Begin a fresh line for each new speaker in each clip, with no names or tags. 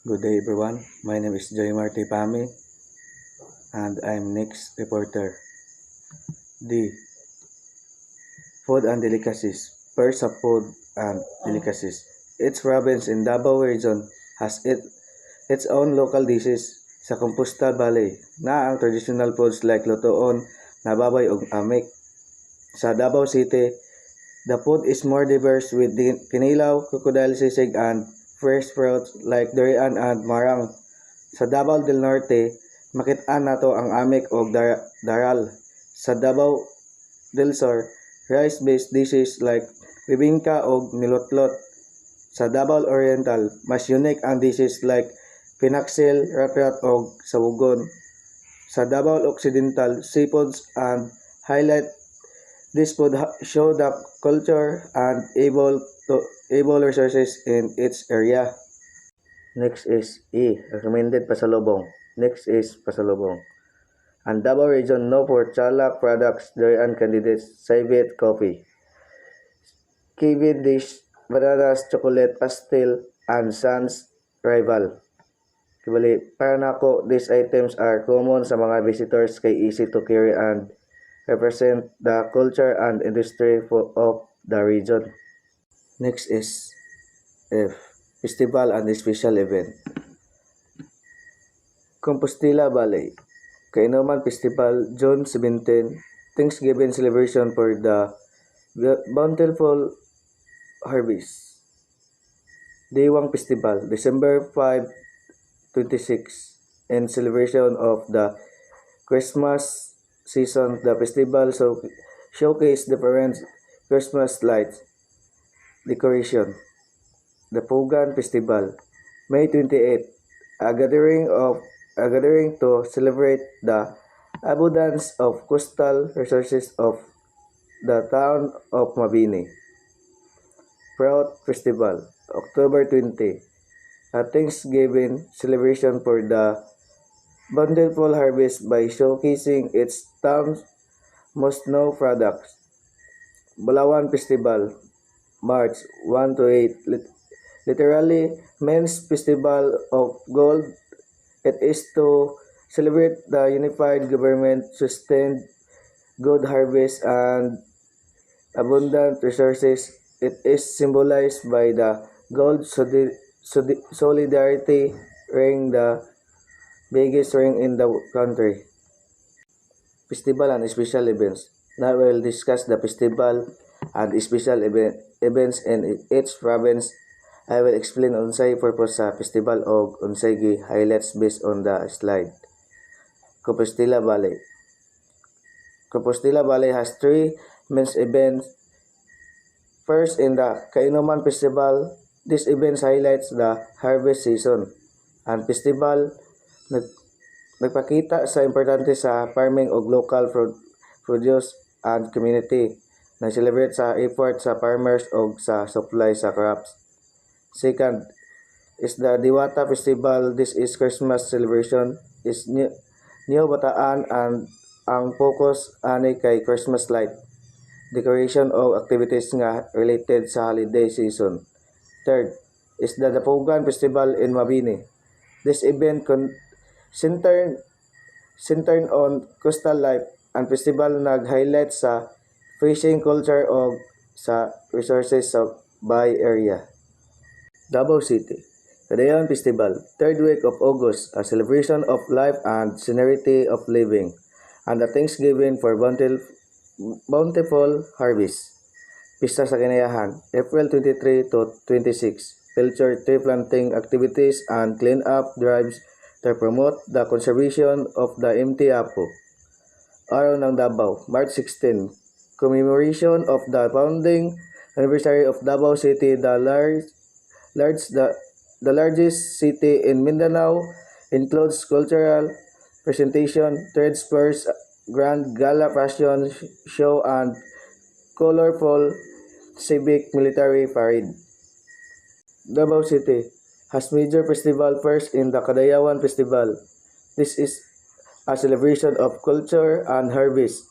Good day everyone, my name is Joy Marty Pami and I'm next reporter. D. Food and Delicacies. First sa food and delicacies. Each province in Davao region has its own local dishes. Sa Compostela Valley na ang traditional foods like lutoon, nababay ug amik. Sa Davao City, the food is more diverse with kinilaw, crocodile sisig and fresh fruits like durian and marang. Sa Davao del Norte, makit-an nato ang amik o daral. Sa Davao del Sur, rice-based dishes like bibingka o nilotlot. Sa Davao Oriental, mas unique ang dishes like pinaksil, ratrat o sabugon. Sa Davao Occidental, seafoods and highlight this food show the culture and able resources in its area. Next is E. Recommended pasalubong. Next is pasalubong. Ang Davao region known for chalak products, durian candidates, civet, coffee. Kiwi dish, bananas, chocolate, pastel, and sans rival. Kibali, para nako, these items are common sa mga visitors kay easy to carry and represent the culture and industry of the region. Next is F. Festival and special event. Compostela Valley. Kainuman Festival, June 17. Thanksgiving celebration for the bountiful harvest. Diwang Festival, December 5, 26. In celebration of the Christmas season, the festival showcase different Christmas lights decoration. The Pugan Festival, May 28, a gathering to celebrate the abundance of coastal resources of the town of Mabini. Proud Festival, October 20, a Thanksgiving celebration for the bountiful harvest by showcasing its town's most known products. Bulawan Festival, March 1 to 8, literally men's festival of gold. It is to celebrate the unified government sustained good harvest and abundant resources. It is symbolized by the gold solidarity ring, the biggest ring in the country. Festival and special events. Now we will discuss the festival and special events in each province. I will explain unsay purpose sa festival o unsay highlights based on the slide. Compostela Valley. Compostela Valley has three main events. First, in the Kainuman Festival, this event highlights the harvest season. Ang festival nagpakita sa importante sa farming o local produce and community. Nag-celebrate sa effort sa farmers o sa supply sa crops. Second is the Diwata Festival. This is Christmas celebration. Is new bataan and ang focus ani kay Christmas light, decoration o activities nga related sa holiday season. Third is the Dapugan Festival in Mabini. This event centered on coastal life and festival nag-highlight sa fishing culture o sa resources sa Bay area. Davao City. Kadayon Festival, 3rd week of August, a celebration of life and serenity of living, and a Thanksgiving for bountiful harvest. Pista sa Kinayahan, April 23 to 26, feature tree planting activities and clean-up drives to promote the conservation of the empty apo. Araw ng Davao, March 16, commemoration of the founding anniversary of Davao City, the largest city in Mindanao, includes cultural presentation, trade fairs, grand gala fashion show, and colorful civic military parade. Davao City has major festival first in the Kadayawan Festival. This is a celebration of culture and harvest.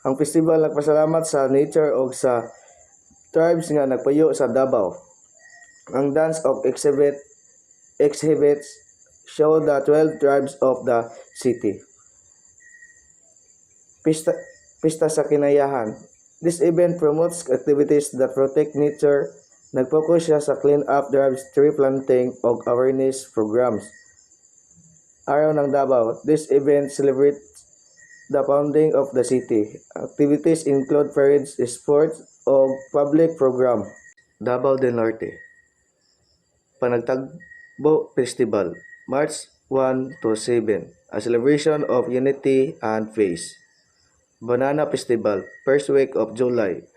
Ang festival nagpasalamat sa nature o sa tribes nga nagpayo sa Davao. Ang dance of exhibit exhibits show the 12 tribes of the city. Pista sa Kinayahan. This event promotes activities that protect nature. Nag-focus siya sa clean-up drives, tree planting, o awareness programs. Araw ng Davao. This event celebrates the founding of the city. Activities include parades, sports, o public program. Davao del Norte. Panagtagbo Festival, March 1 to 7, a celebration of unity and peace. Banana Festival, first week of July,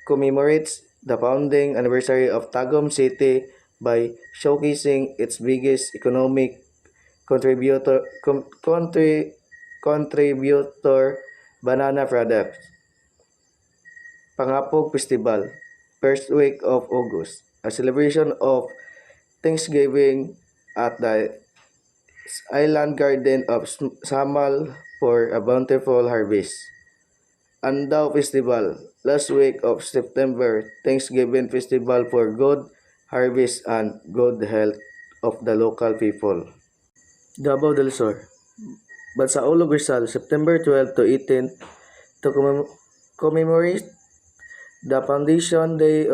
commemorates the founding anniversary of Tagum City by showcasing its biggest economic contributor banana products. Pangapog Festival, first week of August, a celebration of Thanksgiving at the Island Garden of Samal for a bountiful harvest. Andaw Festival, last week of September, Thanksgiving Festival for good harvest and good health of the local people. Davao del Sur, Bansaulog Rizal, September 12 to 18 to commemorate the Foundation Day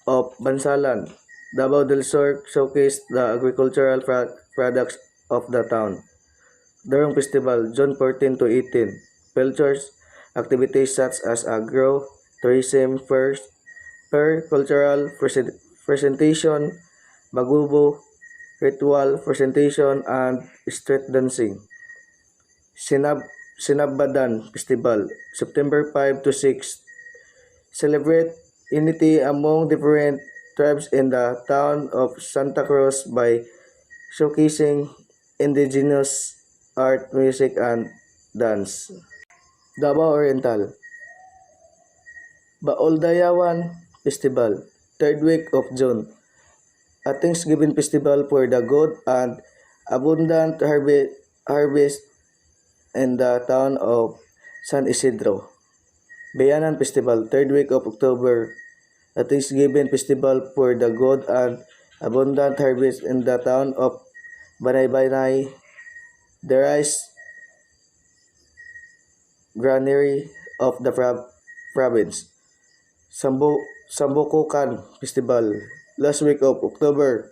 of Bansalan. Davao del Sur showcased the agricultural products of the town. Durong Festival, June 14 to 18, features activities such as agro, tourism, fair, cultural presentation, bagubo, ritual presentation, and street dancing. Sinabadan Festival, September 5 to 6, celebrate unity among different tribes in the town of Santa Cruz by showcasing indigenous art, music, and dance. Davao Oriental, Baoldayawan Festival, third week of June, a Thanksgiving festival for the good and abundant harvest in the town of San Isidro. Bayanan Festival, third week of October, a Thanksgiving festival for the good and abundant harvest in the town of Banay-Banay, the rice granary of the province. Sambukukan Festival, last week of October,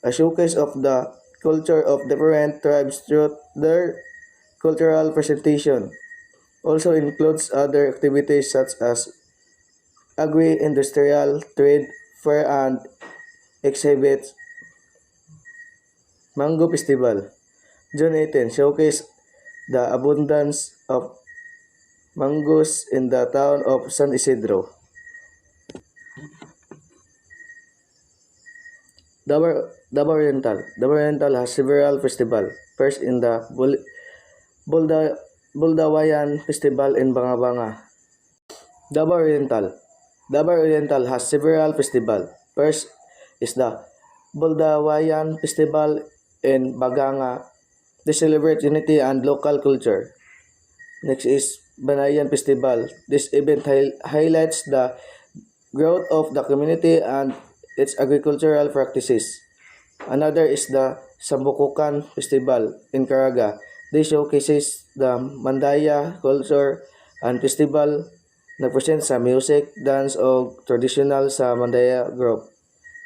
a showcase of the culture of different tribes through their cultural presentation. Also includes other activities such as agri-industrial, trade, fair, and exhibits. Mango Festival, June 18, showcase the abundance of mangoes in the town of San Isidro. Davao Oriental has several festivals. First in the Buldawayan Festival in Bangabanga. Davao Oriental has several festivals. First is the Buldawayan Festival in Baganga. They celebrate unity and local culture. Next is Banayan Festival. This event highlights the growth of the community and its agricultural practices. Another is the Sambukukan Festival in Caraga. This showcases the Mandaya culture and festival na present sa music, dance o traditional sa Mandaya group.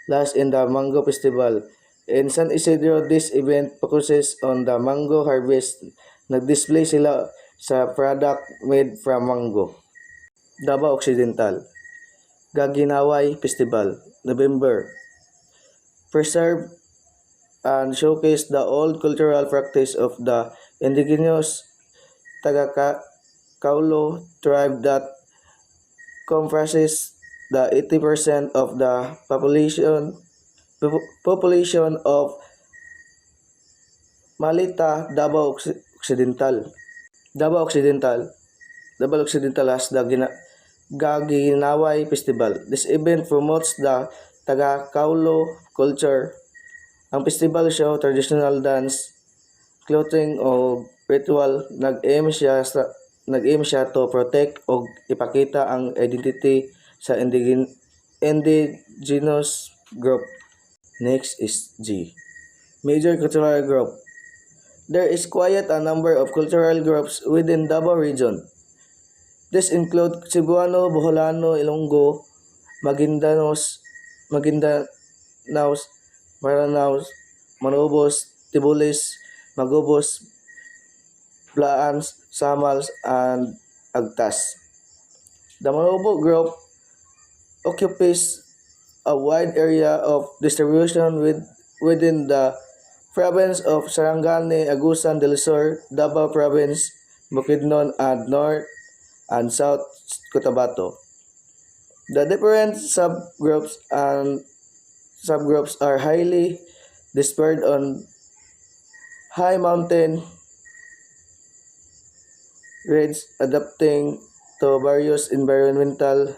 Last in the Mango Festival. In San Isidro, this event focuses on the mango harvest. Nag-display sila sa product made from mango. Davao Occidental, Gaginaway Festival, November. Preserve and showcase the old cultural practice of the indigenous Tagakaulo tribe that comprises the 80% of the population of Malita, Davao Occidental. Davao Occidental has the Gaginaway Festival. This event promotes the Tagakaulo culture. Ang festival show traditional dance, clothing o ritual. Nag-aim siya to protect o ipakita ang identity sa indigenous group. Next is G. Major cultural group. There is quite a number of cultural groups within Davao region. This include Cebuano, Boholano, Ilonggo, Magindanaos, Maranaos, Manobos, Tibulis, Magobos, Blaans, Samals, and Agtas. The Manobo group occupies a wide area of distribution within the province of Sarangani, Agusan del Sur, Davao Province, Bukidnon, and North and South Cotabato. The different subgroups are highly dispersed on high mountain ranges, adapting to various environmental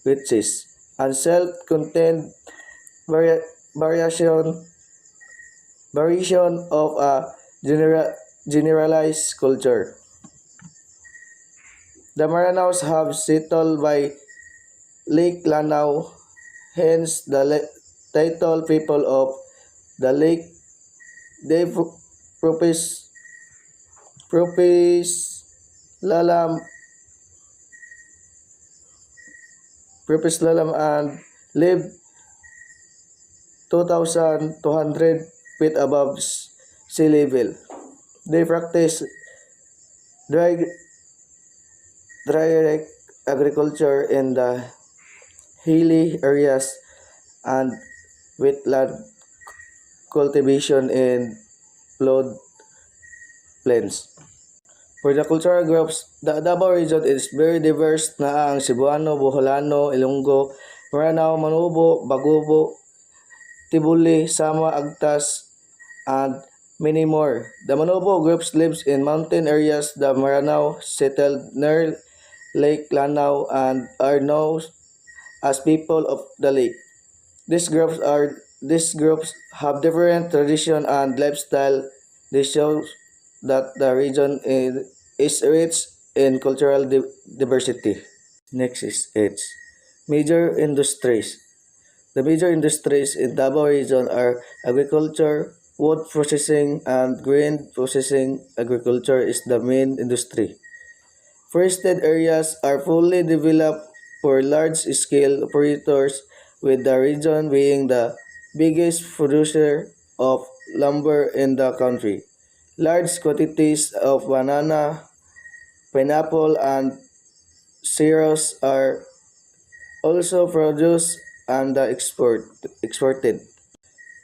features and self-contained variation of a generalized culture. The Maranaos have settled by Lake Lanao, hence the title people of the lake. They propis lalam and live 2,200 feet above sea level. They practice direct agriculture in the hilly areas and wetland cultivation in flood plains. For the cultural groups, the Davao region is very diverse na ang Cebuano, Boholano, Ilonggo, Maranao, Manubo, Bagubo, Tibuli, Sama, Agtas, and many more. The Manobo groups lives in mountain areas. The Maranao settled near Lake Lanao and are known as people of the lake. These groups have different tradition and lifestyle. This shows that the region is rich in cultural diversity. Next is H. Major industries. The major industries in Davao region are agriculture, wood processing, and grain processing. Agriculture is the main industry. Forested areas are fully developed for large-scale operators, with the region being the biggest producer of lumber in the country. Large quantities of banana, pineapple, and cereals are also produced and exported.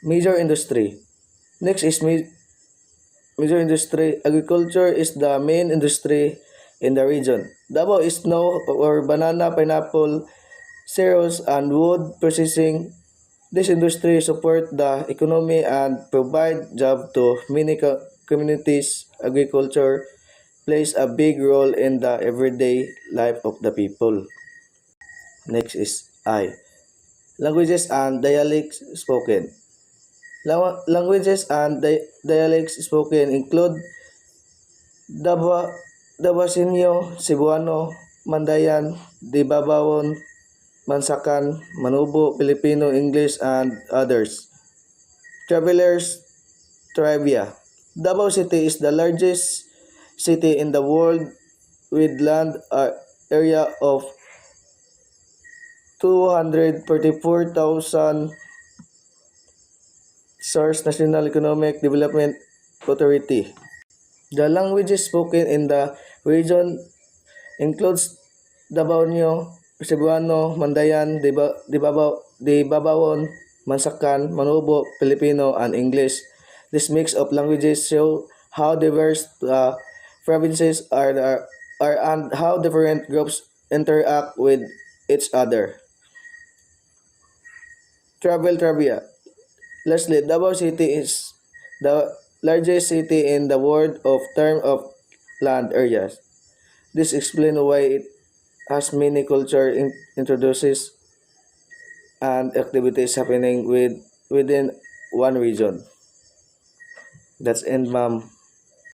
Major industry. Next is major industry. Agriculture is the main industry in the region. Davao is known for banana, pineapple, cereals, and wood processing. This industry support the economy and provide job to many communities. Agriculture plays a big role in the everyday life of the people. Next is I. Languages and dialects spoken. Languages and dialects spoken include Dabasinyo, Cebuano, Mandayan, Dibabawon, Mansakan, Manubo, Filipino, English, and others. Travelers Trivia. Davao City is the largest city in the world with land area of 244,000 source National Economic Development Authority. The languages spoken in the region includes Dabaonyo, Cebuano, Mandayan, Dibabawon, Mansakan, Manubo, Filipino, and English. This mix of languages show how diverse the provinces are and how different groups interact with each other. Travel trivia. Lastly, Davao City is the largest city in the world of term of land areas. This explains why it has many culture introduces and activities happening within one region. That's end, ma'am.